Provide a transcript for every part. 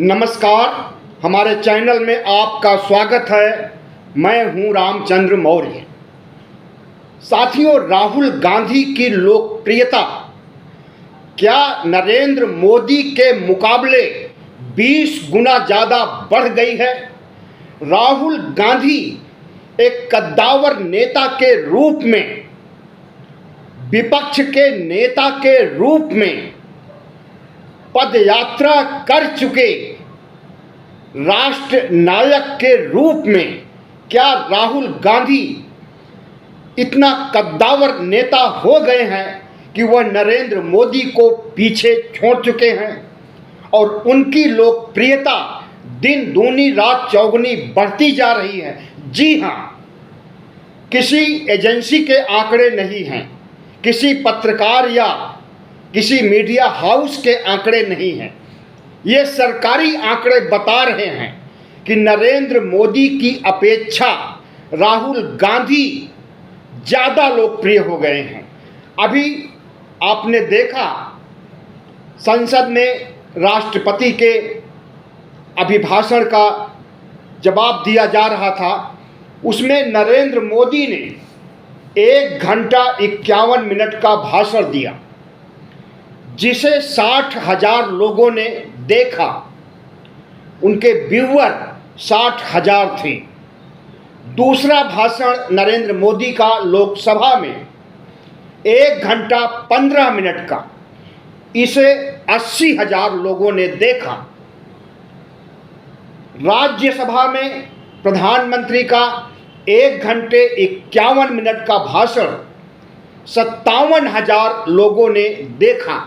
नमस्कार, हमारे चैनल में आपका स्वागत है। मैं हूं रामचंद्र मौर्य। साथियों, राहुल गांधी की लोकप्रियता क्या नरेंद्र मोदी के मुकाबले 20 गुना ज़्यादा बढ़ गई है? राहुल गांधी एक कद्दावर नेता के रूप में, विपक्ष के नेता के रूप में पदयात्रा कर चुके राष्ट्र नायक के रूप में क्या राहुल गांधी इतना कद्दावर नेता हो गए हैं कि वह नरेंद्र मोदी को पीछे छोड़ चुके हैं और उनकी लोकप्रियता दिन दूनी रात चौगुनी बढ़ती जा रही है। जी हाँ, किसी एजेंसी के आंकड़े नहीं हैं, किसी पत्रकार या किसी मीडिया हाउस के आंकड़े नहीं हैं। ये सरकारी आंकड़े बता रहे हैं कि नरेंद्र मोदी की अपेक्षा राहुल गांधी ज़्यादा लोकप्रिय हो गए हैं। अभी आपने देखा, संसद में राष्ट्रपति के अभिभाषण का जवाब दिया जा रहा था। उसमें नरेंद्र मोदी ने 1 घंटा 51 मिनट का भाषण दिया, जिसे 60,000 लोगों ने देखा। उनके व्यूअर 60,000 थे। दूसरा भाषण नरेंद्र मोदी का लोकसभा में 1 घंटा 15 मिनट का, इसे 80,000 लोगों ने देखा। राज्यसभा में प्रधानमंत्री का 1 घंटे 51 मिनट का भाषण 57,000 लोगों ने देखा।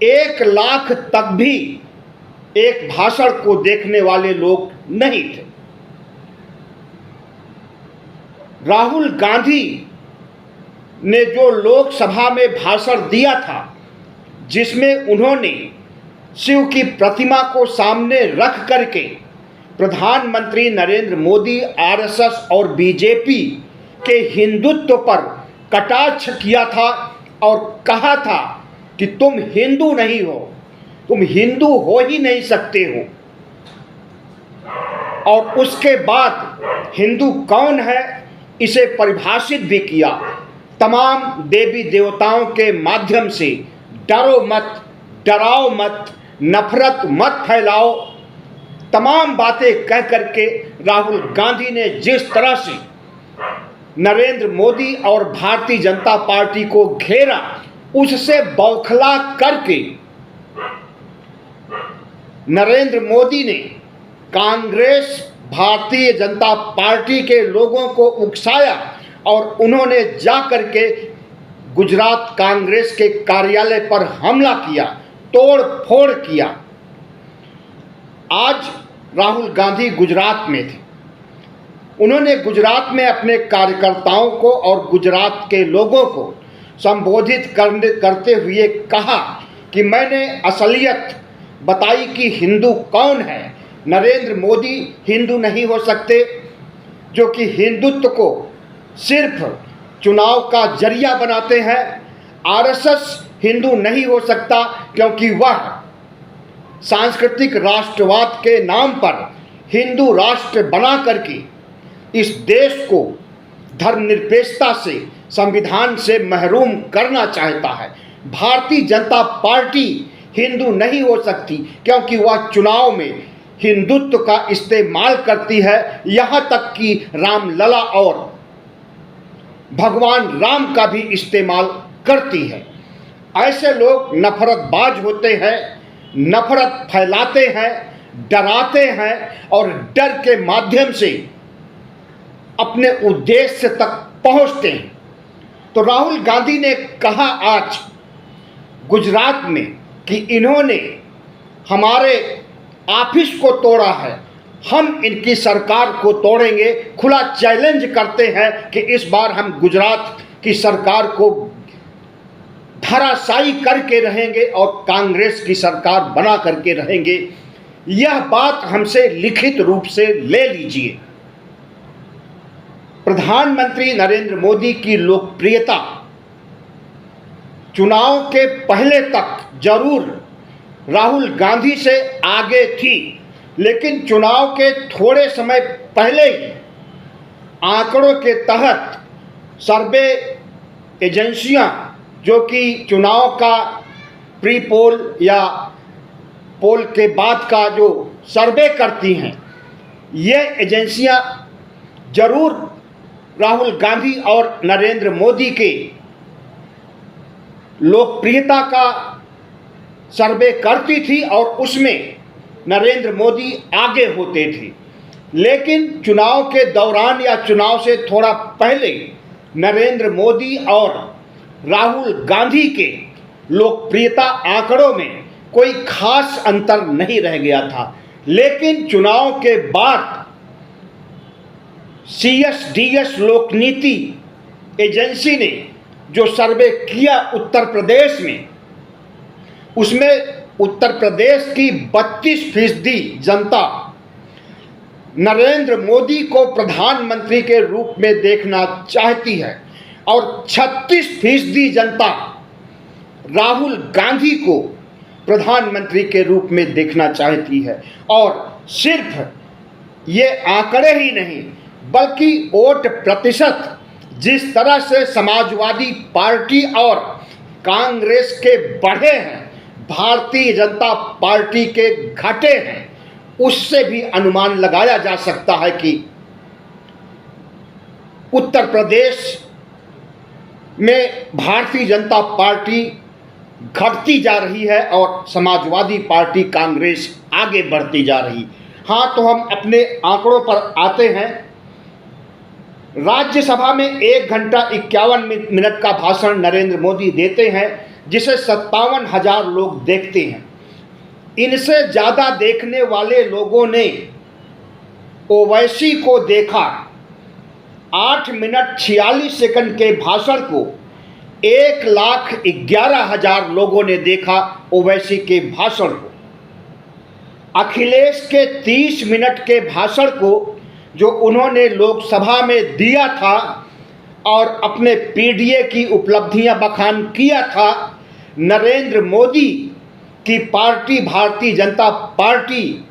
1 लाख तक भी एक भाषण को देखने वाले लोग नहीं थे। राहुल गांधी ने जो लोकसभा में भाषण दिया था, जिसमें उन्होंने शिव की प्रतिमा को सामने रख करके प्रधानमंत्री नरेंद्र मोदी, आरएसएस और बीजेपी के हिंदुत्व पर कटाक्ष किया था और कहा था कि तुम हिंदू नहीं हो, तुम हिंदू हो ही नहीं सकते हो। और उसके बाद हिंदू कौन है इसे परिभाषित भी किया। तमाम देवी देवताओं के माध्यम से डरो मत, डराओ मत, नफरत मत फैलाओ, तमाम बातें कह करके राहुल गांधी ने जिस तरह से नरेंद्र मोदी और भारतीय जनता पार्टी को घेरा, उससे बौखला करके नरेंद्र मोदी ने कांग्रेस, भारतीय जनता पार्टी के लोगों को उकसाया और उन्होंने जा करके गुजरात कांग्रेस के कार्यालय पर हमला किया, तोड़ फोड़ किया। आज राहुल गांधी गुजरात में थे। उन्होंने गुजरात में अपने कार्यकर्ताओं को और गुजरात के लोगों को संबोधित करते हुए कहा कि मैंने असलियत बताई कि हिंदू कौन है। नरेंद्र मोदी हिंदू नहीं हो सकते, जो कि हिंदुत्व को सिर्फ चुनाव का जरिया बनाते हैं। आरएसएस हिंदू नहीं हो सकता, क्योंकि वह सांस्कृतिक राष्ट्रवाद के नाम पर हिंदू राष्ट्र बना करके इस देश को धर्मनिरपेक्षता से, संविधान से महरूम करना चाहता है। भारतीय जनता पार्टी हिंदू नहीं हो सकती, क्योंकि वह चुनाव में हिंदुत्व का इस्तेमाल करती है। यहाँ तक कि रामलला और भगवान राम का भी इस्तेमाल करती है। ऐसे लोग नफरतबाज होते हैं, नफरत फैलाते हैं, डराते हैं और डर के माध्यम से अपने उद्देश्य तक पहुंचते हैं। तो राहुल गांधी ने कहा आज गुजरात में कि इन्होंने हमारे ऑफिस को तोड़ा है, हम इनकी सरकार को तोड़ेंगे। खुला चैलेंज करते हैं कि इस बार हम गुजरात की सरकार को धराशायी करके रहेंगे और कांग्रेस की सरकार बना करके रहेंगे। यह बात हमसे लिखित रूप से ले लीजिए। प्रधानमंत्री नरेंद्र मोदी की लोकप्रियता चुनाव के पहले तक जरूर राहुल गांधी से आगे थी, लेकिन चुनाव के थोड़े समय पहले ही आंकड़ों के तहत सर्वे एजेंसियां, जो कि चुनाव का प्री पोल या पोल के बाद का जो सर्वे करती हैं, ये एजेंसियां जरूर राहुल गांधी और नरेंद्र मोदी के लोकप्रियता का सर्वे करती थी और उसमें नरेंद्र मोदी आगे होते थे। लेकिन चुनाव के दौरान या चुनाव से थोड़ा पहले नरेंद्र मोदी और राहुल गांधी के लोकप्रियता आंकड़ों में कोई खास अंतर नहीं रह गया था। लेकिन चुनाव के बाद CSDS लोकनीति एजेंसी ने जो सर्वे किया उत्तर प्रदेश में, उसमें उत्तर प्रदेश की 32% जनता नरेंद्र मोदी को प्रधानमंत्री के रूप में देखना चाहती है और 36% जनता राहुल गांधी को प्रधानमंत्री के रूप में देखना चाहती है। और सिर्फ ये आंकड़े ही नहीं, बल्कि वोट प्रतिशत जिस तरह से समाजवादी पार्टी और कांग्रेस के बढ़े हैं, भारतीय जनता पार्टी के घटे हैं, उससे भी अनुमान लगाया जा सकता है कि उत्तर प्रदेश में भारतीय जनता पार्टी घटती जा रही है और समाजवादी पार्टी कांग्रेस आगे बढ़ती जा रही। हाँ, तो हम अपने आंकड़ों पर आते हैं। राज्यसभा में 1 घंटा 51 मिनट का भाषण नरेंद्र मोदी देते हैं, जिसे 57,000 लोग देखते हैं। इनसे ज़्यादा देखने वाले लोगों ने ओवैसी को देखा। 8 मिनट 46 सेकंड के भाषण को 1,11,000 लोगों ने देखा। ओवैसी के भाषण को, अखिलेश के 30 मिनट के भाषण को जो उन्होंने लोकसभा में दिया था और अपने पीडीए की उपलब्धियां बखान किया था, नरेंद्र मोदी की पार्टी भारतीय जनता पार्टी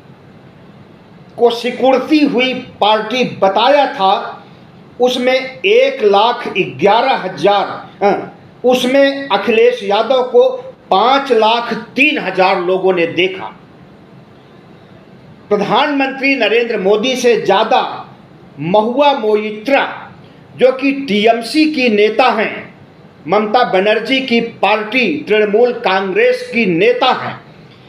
को सिकुड़ती हुई पार्टी बताया था, उसमें 1,11,000, उसमें अखिलेश यादव को 5,03,000 लोगों ने देखा। प्रधानमंत्री नरेंद्र मोदी से ज़्यादा महुआ मोइत्रा, जो कि टीएमसी की नेता हैं, ममता बनर्जी की पार्टी तृणमूल कांग्रेस की नेता हैं,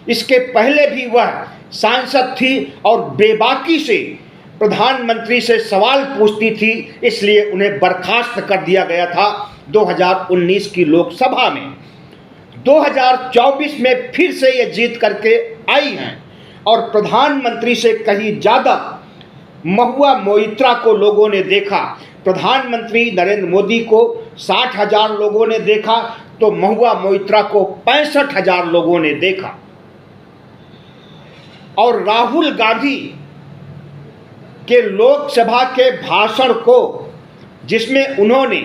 इसके पहले भी वह सांसद थी और बेबाकी से प्रधानमंत्री से सवाल पूछती थी, इसलिए उन्हें बर्खास्त कर दिया गया था 2019 की लोकसभा में। 2024 में फिर से ये जीत करके आई हैं और प्रधानमंत्री से कहीं ज़्यादा महुआ मोइत्रा को लोगों ने देखा। प्रधानमंत्री नरेंद्र मोदी को 60,000 लोगों ने देखा, तो महुआ मोइत्रा को 65,000 लोगों ने देखा। और राहुल गांधी के लोकसभा के भाषण को, जिसमें उन्होंने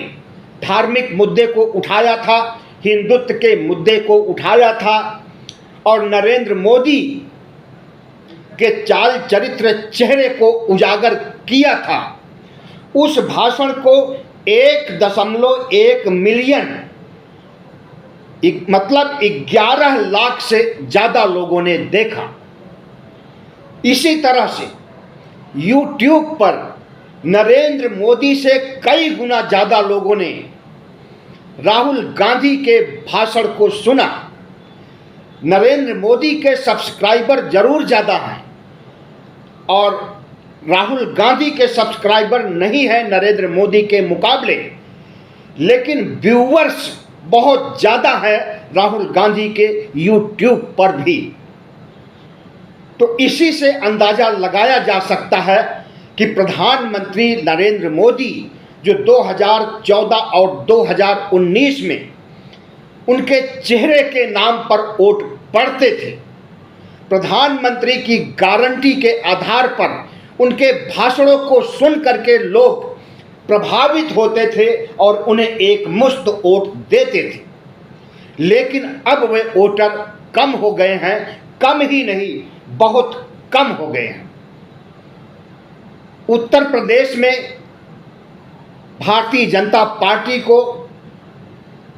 धार्मिक मुद्दे को उठाया था, हिंदुत्व के मुद्दे को उठाया था और नरेंद्र मोदी के चाल चरित्र चेहरे को उजागर किया था, उस भाषण को 1.1 मिलियन, मतलब 11 लाख से ज़्यादा लोगों ने देखा। इसी तरह से YouTube पर नरेंद्र मोदी से कई गुना ज़्यादा लोगों ने राहुल गांधी के भाषण को सुना। नरेंद्र मोदी के सब्सक्राइबर जरूर ज़्यादा हैं और राहुल गांधी के सब्सक्राइबर नहीं हैं नरेंद्र मोदी के मुकाबले, लेकिन व्यूअर्स बहुत ज़्यादा है राहुल गांधी के YouTube पर भी। तो इसी से अंदाज़ा लगाया जा सकता है कि प्रधानमंत्री नरेंद्र मोदी जो 2014 और 2019 में उनके चेहरे के नाम पर वोट पड़ते थे, प्रधानमंत्री की गारंटी के आधार पर उनके भाषणों को सुन करके लोग प्रभावित होते थे और उन्हें एक मुश्त वोट देते थे। लेकिन अब वे वोटर कम हो गए हैं, कम ही नहीं बहुत कम हो गए हैं। उत्तर प्रदेश में भारतीय जनता पार्टी को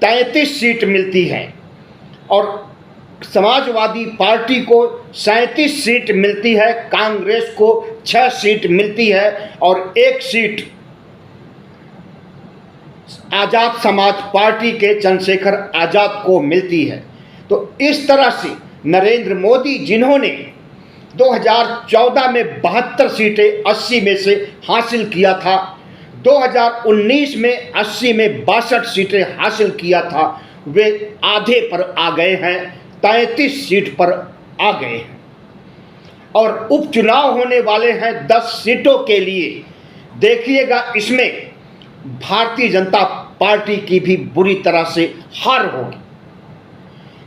33 सीट मिलती है और समाजवादी पार्टी को 37 सीट मिलती है, कांग्रेस को 6 सीट मिलती है और 1 सीट आजाद समाज पार्टी के चंद्रशेखर आजाद को मिलती है। तो इस तरह से नरेंद्र मोदी, जिन्होंने 2014 में 72 सीटें 80 में से हासिल किया था, 2019 में 80 में 62 सीटें हासिल किया था, वे आधे पर आ गए हैं, 33 सीट पर आ गए हैं और उपचुनाव होने वाले हैं 10 सीटों के लिए। देखिएगा, इसमें भारतीय जनता पार्टी की भी बुरी तरह से हार होगी,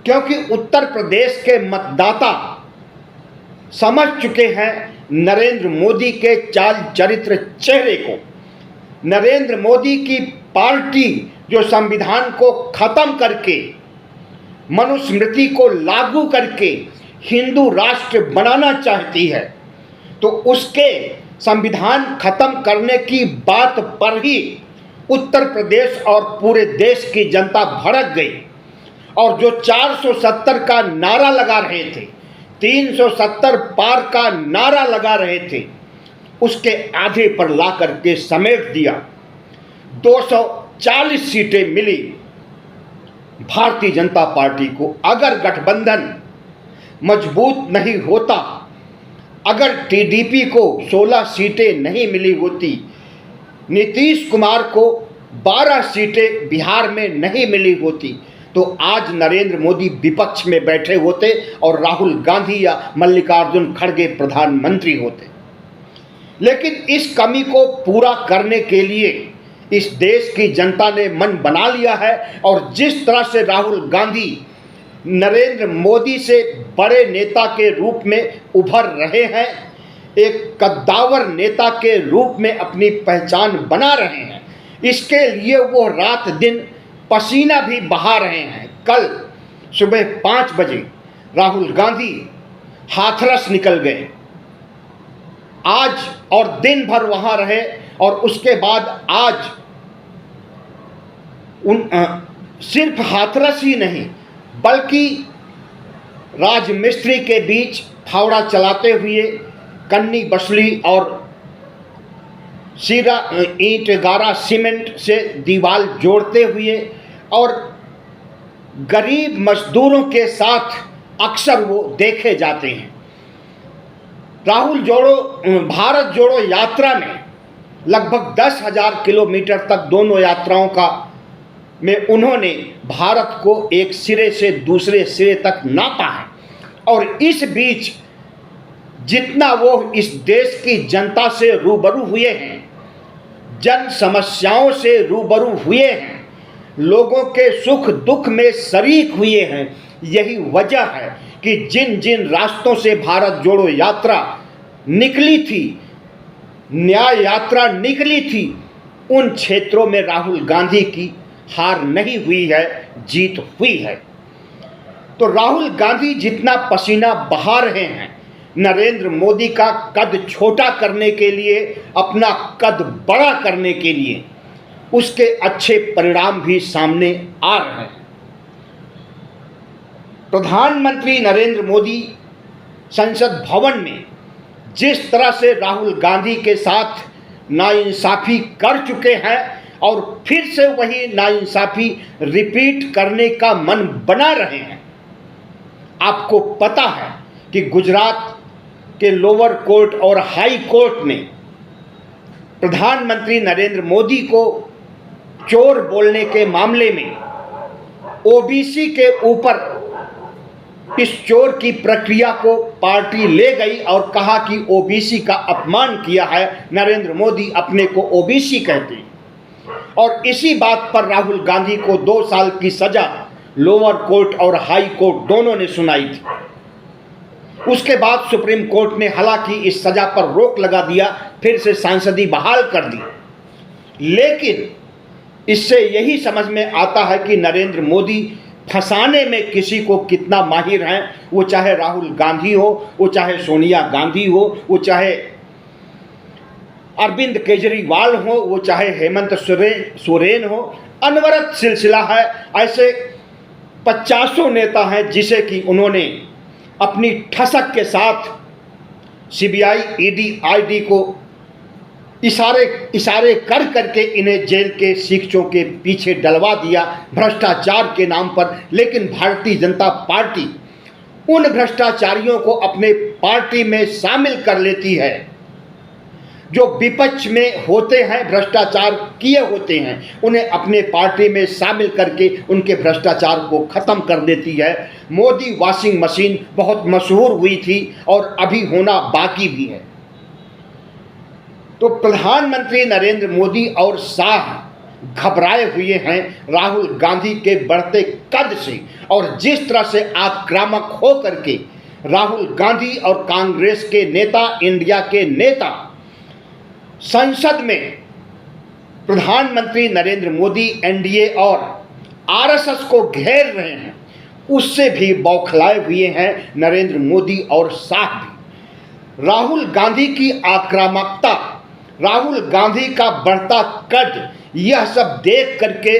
क्योंकि उत्तर प्रदेश के मतदाता समझ चुके हैं नरेंद्र मोदी के चाल चरित्र चेहरे को। नरेंद्र मोदी की पार्टी जो संविधान को खत्म करके, मनुस्मृति को लागू करके हिंदू राष्ट्र बनाना चाहती है, तो उसके संविधान खत्म करने की बात पर ही उत्तर प्रदेश और पूरे देश की जनता भड़क गई और जो 470 का नारा लगा रहे थे, 370 पार का नारा लगा रहे थे, उसके आधे पर ला करके समेट दिया। 240 सीटें मिली भारतीय जनता पार्टी को। अगर गठबंधन मजबूत नहीं होता, अगर टीडीपी को 16 सीटें नहीं मिली होती, नीतीश कुमार को 12 सीटें बिहार में नहीं मिली होती, तो आज नरेंद्र मोदी विपक्ष में बैठे होते और राहुल गांधी या मल्लिकार्जुन खड़गे प्रधानमंत्री होते। लेकिन इस कमी को पूरा करने के लिए इस देश की जनता ने मन बना लिया है और जिस तरह से राहुल गांधी नरेंद्र मोदी से बड़े नेता के रूप में उभर रहे हैं, एक कद्दावर नेता के रूप में अपनी पहचान बना रहे हैं, इसके लिए वो रात दिन पसीना भी बहा रहे हैं। कल सुबह 5 बजे राहुल गांधी हाथरस निकल गए, आज और दिन भर वहां रहे और उसके बाद आज सिर्फ हाथरस ही नहीं बल्कि राजमिस्त्री के बीच फावड़ा चलाते हुए कन्नी बसली और सीरा ईंट गारा सीमेंट से दीवार जोड़ते हुए और गरीब मजदूरों के साथ अक्सर वो देखे जाते हैं। भारत जोड़ो यात्रा में लगभग 10,000 किलोमीटर तक दोनों यात्राओं का में उन्होंने भारत को एक सिरे से दूसरे सिरे तक नापा है और इस बीच जितना वो इस देश की जनता से रूबरू हुए हैं, जन समस्याओं से रूबरू हुए हैं, लोगों के सुख दुख में शरीक हुए हैं, यही वजह है कि जिन जिन रास्तों से भारत जोड़ो यात्रा निकली थी, न्याय यात्रा निकली थी, उन क्षेत्रों में राहुल गांधी की हार नहीं हुई है, जीत हुई है। तो राहुल गांधी जितना पसीना बहा रहे हैं नरेंद्र मोदी का कद छोटा करने के लिए, अपना कद बड़ा करने के लिए, उसके अच्छे परिणाम भी सामने आ रहे हैं। प्रधानमंत्री नरेंद्र मोदी संसद भवन में जिस तरह से राहुल गांधी के साथ नाइंसाफ़ी कर चुके हैं और फिर से वही नाइंसाफ़ी रिपीट करने का मन बना रहे हैं। आपको पता है कि गुजरात के लोअर कोर्ट और हाई कोर्ट ने प्रधानमंत्री नरेंद्र मोदी को चोर बोलने के मामले में ओबीसी के ऊपर इस चोर की प्रक्रिया को पार्टी ले गई और कहा कि ओबीसी का अपमान किया है, नरेंद्र मोदी अपने को ओबीसी कहते हैं। और इसी बात पर राहुल गांधी को 2 साल की सजा लोअर कोर्ट और हाई कोर्ट दोनों ने सुनाई थी। उसके बाद सुप्रीम कोर्ट ने हालांकि इस सजा पर रोक लगा दिया, फिर से सांसदी बहाल कर दी। लेकिन इससे यही समझ में आता है कि नरेंद्र मोदी फंसाने में किसी को कितना माहिर हैं, वो चाहे राहुल गांधी हो, वो चाहे सोनिया गांधी हो, वो चाहे अरविंद केजरीवाल हो, वो चाहे हेमंत सोरेन हो, अनवरत सिलसिला है। ऐसे 50 नेता हैं जिसे कि उन्होंने अपनी ठसक के साथ सीबीआई, ईडी, आईडी को इशारे कर करके इन्हें जेल के शिक्षों के पीछे डलवा दिया भ्रष्टाचार के नाम पर। लेकिन भारतीय जनता पार्टी उन भ्रष्टाचारियों को अपने पार्टी में शामिल कर लेती है जो विपक्ष में होते हैं, भ्रष्टाचार किए होते हैं, उन्हें अपने पार्टी में शामिल करके उनके भ्रष्टाचार को ख़त्म कर देती है। मोदी वॉशिंग मशीन बहुत मशहूर हुई थी और अभी होना बाकी भी है। तो प्रधानमंत्री नरेंद्र मोदी और शाह घबराए हुए हैं राहुल गांधी के बढ़ते कद से, और जिस तरह से आक्रामक हो करके राहुल गांधी और कांग्रेस के नेता, इंडिया के नेता संसद में प्रधानमंत्री नरेंद्र मोदी, एनडीए और आरएसएस को घेर रहे हैं, उससे भी बौखलाए हुए हैं नरेंद्र मोदी और शाह भी। राहुल गांधी की आक्रामकता, राहुल गांधी का बढ़ता कद, यह सब देख करके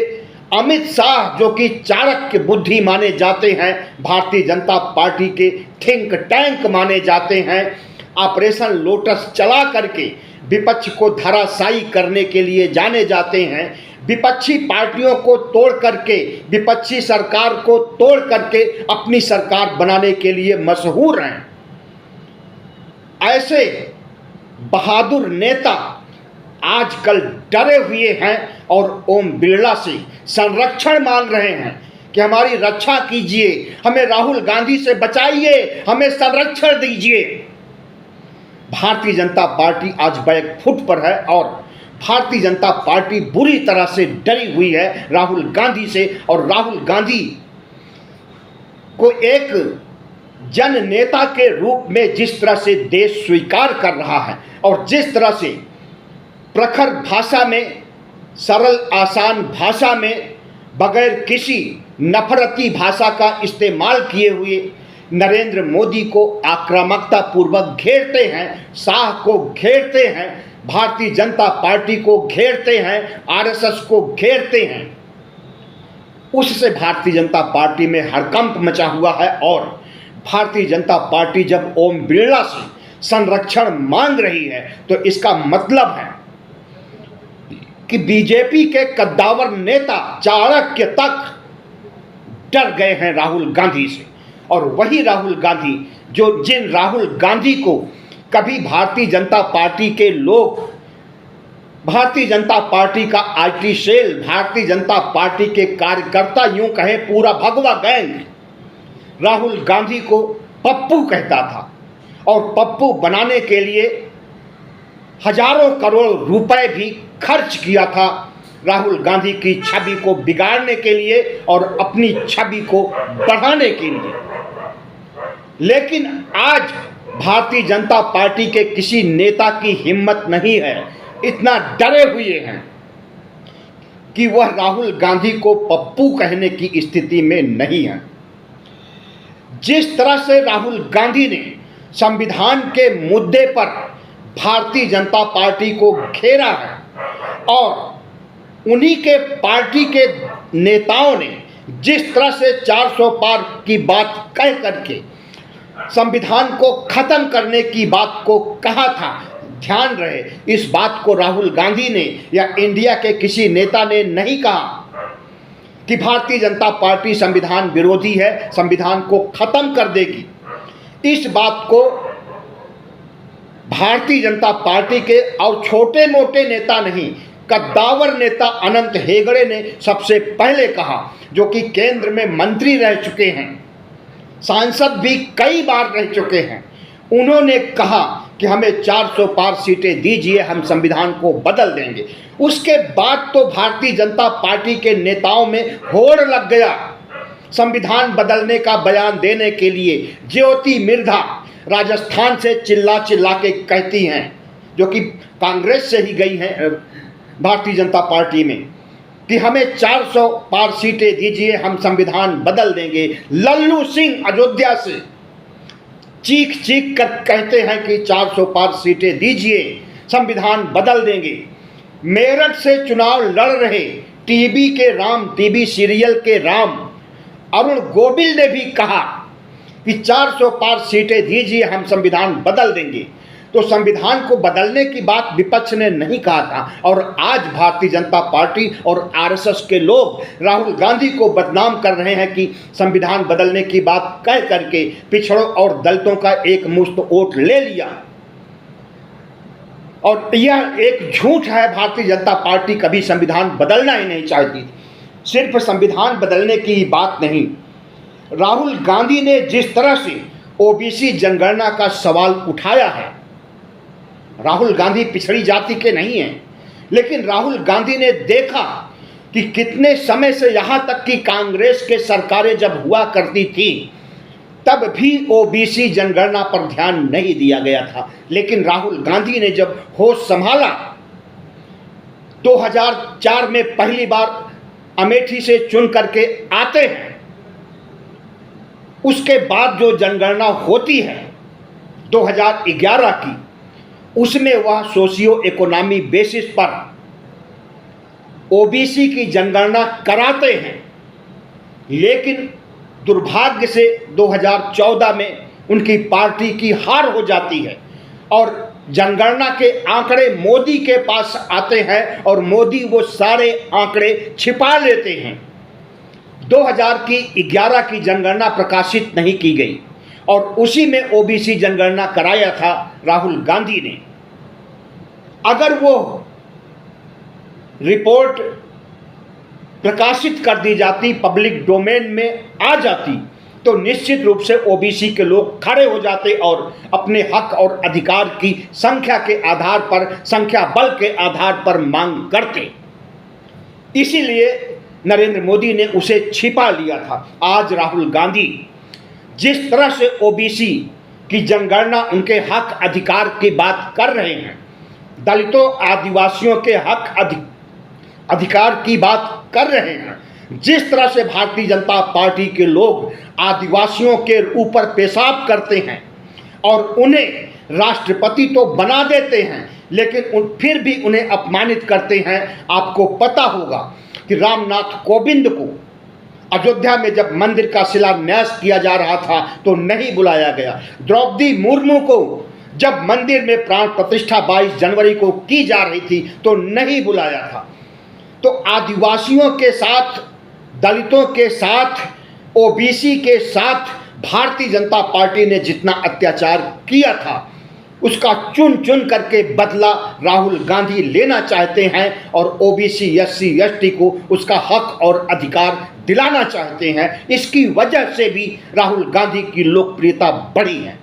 अमित शाह, जो कि चाणक्य बुद्धि माने जाते हैं, भारतीय जनता पार्टी के थिंक टैंक माने जाते हैं, ऑपरेशन लोटस चला करके विपक्ष को धराशायी करने के लिए जाने जाते हैं, विपक्षी पार्टियों को तोड़ करके, विपक्षी सरकार को तोड़ करके अपनी सरकार बनाने के लिए मशहूर हैं। ऐसे बहादुर नेता आजकल डरे हुए हैं और ओम बिरला से संरक्षण मांग रहे हैं कि हमारी रक्षा कीजिए, हमें राहुल गांधी से बचाइए, हमें संरक्षण दीजिए। भारतीय जनता पार्टी आज बैकफुट पर है और भारतीय जनता पार्टी बुरी तरह से डरी हुई है राहुल गांधी से। और राहुल गांधी को एक जन नेता के रूप में जिस तरह से देश स्वीकार कर रहा है और जिस तरह से प्रखर भाषा में, सरल आसान भाषा में, बगैर किसी नफरती भाषा का इस्तेमाल किए हुए नरेंद्र मोदी को आक्रामकता पूर्वक घेरते हैं, शाह को घेरते हैं, भारतीय जनता पार्टी को घेरते हैं, आरएसएस को घेरते हैं, उससे भारतीय जनता पार्टी में हड़कंप मचा हुआ है। और भारतीय जनता पार्टी जब ओम बिरला से संरक्षण मांग रही है तो इसका मतलब है कि बीजेपी के कद्दावर नेता चाणक्य तक डर गए हैं राहुल गांधी से। और वही राहुल गांधी जिन राहुल गांधी को कभी भारतीय जनता पार्टी के लोग, भारतीय जनता पार्टी का IT cell, Bharatiya Janata party के कार्यकर्ता, यूं कहें पूरा भगवा गैंग राहुल गांधी को पप्पू कहता था और पप्पू बनाने के लिए हजारों करोड़ रुपए भी खर्च किया था राहुल गांधी की छवि को बिगाड़ने के लिए और अपनी छवि को बढ़ाने के लिए। लेकिन आज भारतीय जनता पार्टी के किसी नेता की हिम्मत नहीं है, इतना डरे हुए हैं कि वह राहुल गांधी को पप्पू कहने की स्थिति में नहीं है। जिस तरह से राहुल गांधी ने संविधान के मुद्दे पर भारतीय जनता पार्टी को घेरा है और उन्हीं के पार्टी के नेताओं ने जिस तरह से 400 पार की बात कह करके संविधान को खत्म करने की बात को कहा था, ध्यान रहे इस बात को राहुल गांधी ने या इंडिया के किसी नेता ने नहीं कहा कि भारतीय जनता पार्टी संविधान विरोधी है, संविधान को खत्म कर देगी। इस बात को भारतीय जनता पार्टी के और छोटे मोटे नेता नहीं, कद्दावर नेता अनंत हेगड़े ने सबसे पहले कहा, जो कि केंद्र में मंत्री रह चुके हैं, सांसद भी कई बार रह चुके हैं। उन्होंने कहा कि हमें 400 पार सीटें दीजिए, हम संविधान को बदल देंगे। उसके बाद तो भारतीय जनता पार्टी के नेताओं में होड़ लग गया संविधान बदलने का बयान देने के लिए। ज्योति मिर्धा राजस्थान से चिल्ला चिल्ला के कहती हैं, जो कि कांग्रेस से ही गई हैं भारतीय जनता पार्टी में, कि हमें 400 पार सीटें दीजिए, हम संविधान बदल देंगे। लल्लू सिंह अयोध्या से चीख चीख कर कहते हैं कि 400 पार सीटें दीजिए, संविधान बदल देंगे। मेरठ से चुनाव लड़ रहे टीवी के राम, टीवी सीरियल के राम अरुण गोविल ने भी कहा कि 400 पार सीटें दीजिए, हम संविधान बदल देंगे। तो संविधान को बदलने की बात विपक्ष ने नहीं कहा था, और आज भारतीय जनता पार्टी और आरएसएस के लोग राहुल गांधी को बदनाम कर रहे हैं कि संविधान बदलने की बात कह करके पिछड़ों और दलितों का एक मुश्त वोट ले लिया। और यह एक झूठ है। भारतीय जनता पार्टी कभी संविधान बदलना ही नहीं चाहती। सिर्फ संविधान बदलने की बात नहीं, राहुल गांधी ने जिस तरह से ओबीसी जनगणना का सवाल उठाया है, राहुल गांधी पिछड़ी जाति के नहीं हैं, लेकिन राहुल गांधी ने देखा कि कितने समय से यहाँ तक कि कांग्रेस के सरकारें जब हुआ करती थी तब भी ओबीसी जनगणना पर ध्यान नहीं दिया गया था। लेकिन राहुल गांधी ने जब होश संभाला, 2004 में पहली बार अमेठी से चुन करके आते हैं, उसके बाद जो जनगणना होती है 2011 की, उसमें वह सोशियो इकोनॉमी बेसिस पर ओबीसी की जनगणना कराते हैं। लेकिन दुर्भाग्य से 2014 में उनकी पार्टी की हार हो जाती है और जनगणना के आंकड़े मोदी के पास आते हैं और मोदी वो सारे आंकड़े छिपा लेते हैं। 2011 की जनगणना प्रकाशित नहीं की गई और उसी में ओबीसी जनगणना कराया था राहुल गांधी ने। अगर वो रिपोर्ट प्रकाशित कर दी जाती, पब्लिक डोमेन में आ जाती, तो निश्चित रूप से ओबीसी के लोग खड़े हो जाते और अपने हक और अधिकार की संख्या के आधार पर, संख्या बल के आधार पर मांग करते। इसीलिए नरेंद्र मोदी ने उसे छिपा लिया था। आज राहुल गांधी जिस तरह से ओबीसी की जनगणना, उनके हक अधिकार की बात कर रहे हैं, दलितों आदिवासियों के हक अधिकार की बात कर रहे हैं, जिस तरह से भारतीय जनता पार्टी के लोग आदिवासियों के ऊपर पेशाब करते हैं और उन्हें राष्ट्रपति तो बना देते हैं, लेकिन फिर भी उन्हें अपमानित करते हैं। आपको पता होगा कि रामनाथ कोविंद को अयोध्या में जब मंदिर का शिलान्यास किया जा रहा था तो नहीं बुलाया गया। द्रौपदी मुर्मू को जब मंदिर में प्राण प्रतिष्ठा 22 जनवरी को की जा रही थी तो नहीं बुलाया था। तो आदिवासियों के साथ, दलितों के साथ, ओबीसी के साथ भारतीय जनता पार्टी ने जितना अत्याचार किया था उसका चुन चुन करके बदला राहुल गांधी लेना चाहते हैं और ओबीसी, एससी, एसटी को उसका हक और अधिकार दिलाना चाहते हैं। इसकी वजह से भी राहुल गांधी की लोकप्रियता बढ़ी है।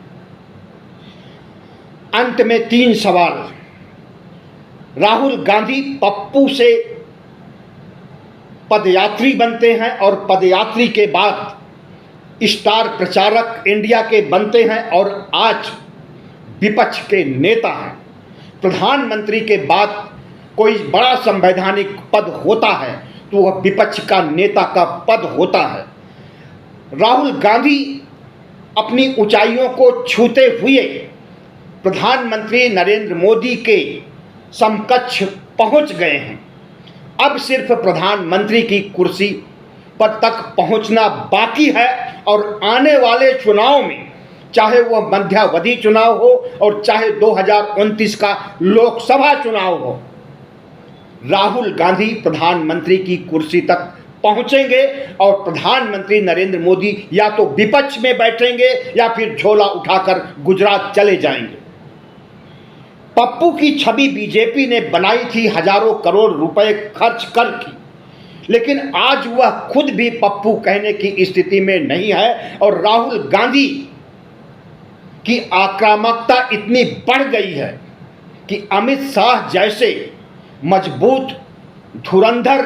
अंत में 3 सवाल। राहुल गांधी पप्पू से पदयात्री बनते हैं और पदयात्री के बाद स्टार प्रचारक इंडिया के बनते हैं और आज विपक्ष के नेता हैं। प्रधानमंत्री के बाद कोई बड़ा संवैधानिक पद होता है तो वह विपक्ष का नेता का पद होता है। राहुल गांधी अपनी ऊंचाइयों को छूते हुए प्रधानमंत्री नरेंद्र मोदी के समकक्ष पहुंच गए हैं। अब सिर्फ प्रधानमंत्री की कुर्सी पर तक पहुंचना बाकी है और आने वाले चुनाव में, चाहे वह मध्यावधि चुनाव हो और चाहे 2029 का लोकसभा चुनाव हो, राहुल गांधी प्रधानमंत्री की कुर्सी तक पहुंचेंगे और प्रधानमंत्री नरेंद्र मोदी या तो विपक्ष में बैठेंगे या फिर झोला उठाकर गुजरात चले जाएंगे। पप्पू की छवि बीजेपी ने बनाई थी हजारों करोड़ रुपए खर्च करके, लेकिन आज वह खुद भी पप्पू कहने की स्थिति में नहीं है और राहुल गांधी की आक्रामकता इतनी बढ़ गई है कि अमित शाह जैसे मजबूत धुरंधर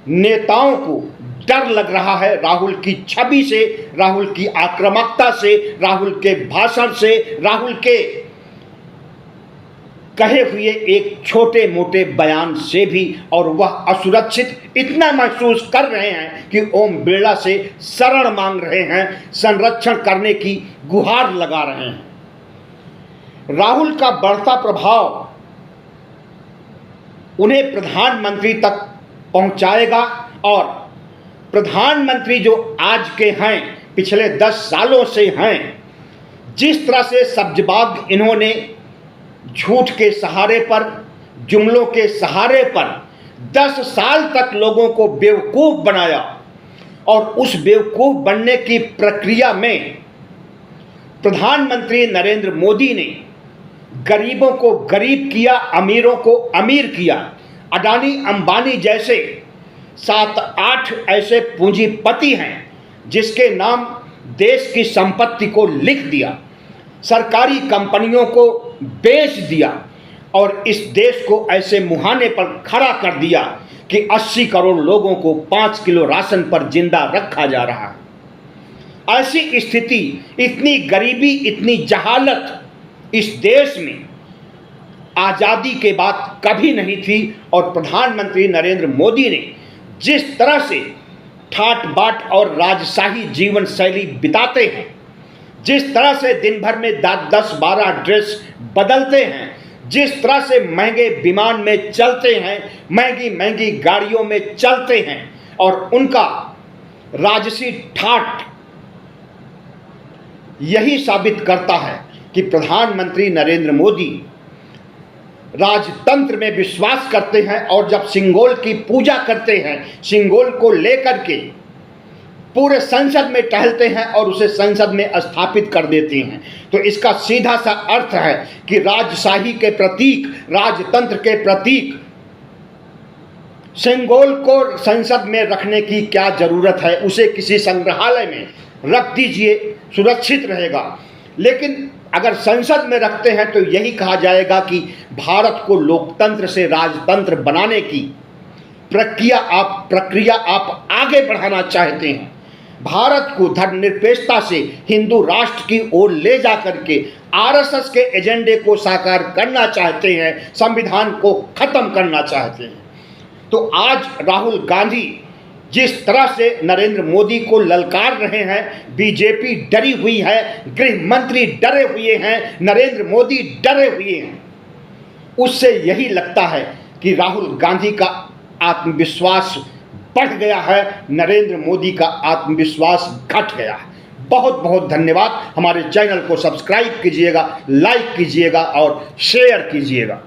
नेताओं को डर लग रहा है राहुल की छवि से, राहुल की आक्रामकता से, राहुल के भाषण से, राहुल के कहे हुए एक छोटे मोटे बयान से भी, और वह असुरक्षित इतना महसूस कर रहे हैं कि ओम बिरला से शरण मांग रहे हैं, संरक्षण करने की गुहार लगा रहे हैं। राहुल का बढ़ता प्रभाव उन्हें प्रधानमंत्री तक पहुंचाएगा, और प्रधानमंत्री जो आज के हैं, पिछले 10 सालों से हैं, जिस तरह से सब्जबाग इन्होंने झूठ के सहारे पर, जुमलों के सहारे पर 10 साल तक लोगों को बेवकूफ़ बनाया, और उस बेवकूफ़ बनने की प्रक्रिया में प्रधानमंत्री नरेंद्र मोदी ने गरीबों को गरीब किया, अमीरों को अमीर किया। अडानी अंबानी जैसे 7-8 ऐसे पूंजीपति हैं जिसके नाम देश की संपत्ति को लिख दिया, सरकारी कंपनियों को बेच दिया, और इस देश को ऐसे मुहाने पर खड़ा कर दिया कि 80 करोड़ लोगों को 5 किलो राशन पर जिंदा रखा जा रहा है। ऐसी स्थिति, इतनी गरीबी, इतनी जहालत इस देश में आज़ादी के बाद कभी नहीं थी। और प्रधानमंत्री नरेंद्र मोदी ने जिस तरह से ठाट बाट और राजशाही जीवन शैली बिताते हैं, जिस तरह से दिन भर में 10-12 ड्रेस बदलते हैं, जिस तरह से महंगे विमान में चलते हैं, महंगी महंगी गाड़ियों में चलते हैं, और उनका राजसी ठाट यही साबित करता है कि प्रधानमंत्री नरेंद्र मोदी राजतंत्र में विश्वास करते हैं, और जब सिंगोल की पूजा करते हैं, सिंगोल को लेकर के पूरे संसद में टहलते हैं और उसे संसद में स्थापित कर देते हैं, तो इसका सीधा सा अर्थ है कि राजशाही के प्रतीक, राजतंत्र के प्रतीक सिंगोल को संसद में रखने की क्या जरूरत है? उसे किसी संग्रहालय में रख दीजिए, सुरक्षित रहेगा। लेकिन अगर संसद में रखते हैं तो यही कहा जाएगा कि भारत को लोकतंत्र से राजतंत्र बनाने की प्रक्रिया आप आगे बढ़ाना चाहते हैं, भारत को धर्मनिरपेक्षता से हिंदू राष्ट्र की ओर ले जा करके आरएसएस के एजेंडे को साकार करना चाहते हैं, संविधान को खत्म करना चाहते हैं। तो आज राहुल गांधी जिस तरह से नरेंद्र मोदी को ललकार रहे हैं, बीजेपी डरी हुई है, गृह मंत्री डरे हुए हैं, नरेंद्र मोदी डरे हुए हैं, उससे यही लगता है कि राहुल गांधी का आत्मविश्वास बढ़ गया है, नरेंद्र मोदी का आत्मविश्वास घट गया है। बहुत बहुत धन्यवाद। हमारे चैनल को सब्सक्राइब कीजिएगा, लाइक कीजिएगा और शेयर कीजिएगा।